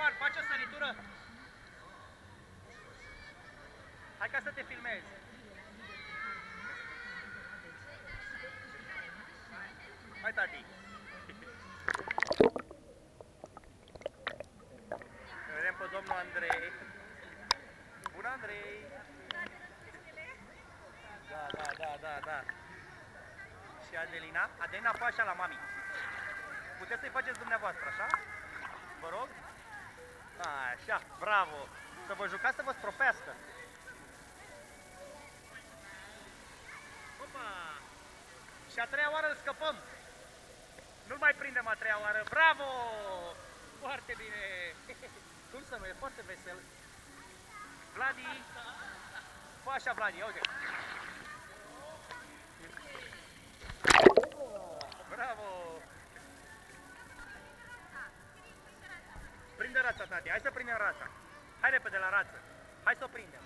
Ioan, faci o săritură? Hai ca să te filmezi. Hai, tati. Vedem pe domnul Andrei. Bună, Andrei! Da. Și Adelina? Adelina, fă așa la mami. Puteți să-i faceți dumneavoastră, așa? Vă rog? Așa, bravo! Să vă jucați să vă stropească. Opa! Și a treia oară îl scăpăm. Nu-l mai prindem a treia oară. Bravo! Foarte bine! Cum să nu? E foarte vesel. Vladi! Fă așa, Vladi, uite! Bravo! Prinde rața, tati, hai să prindem rața. Hai repede la rață. Hai să o prindem.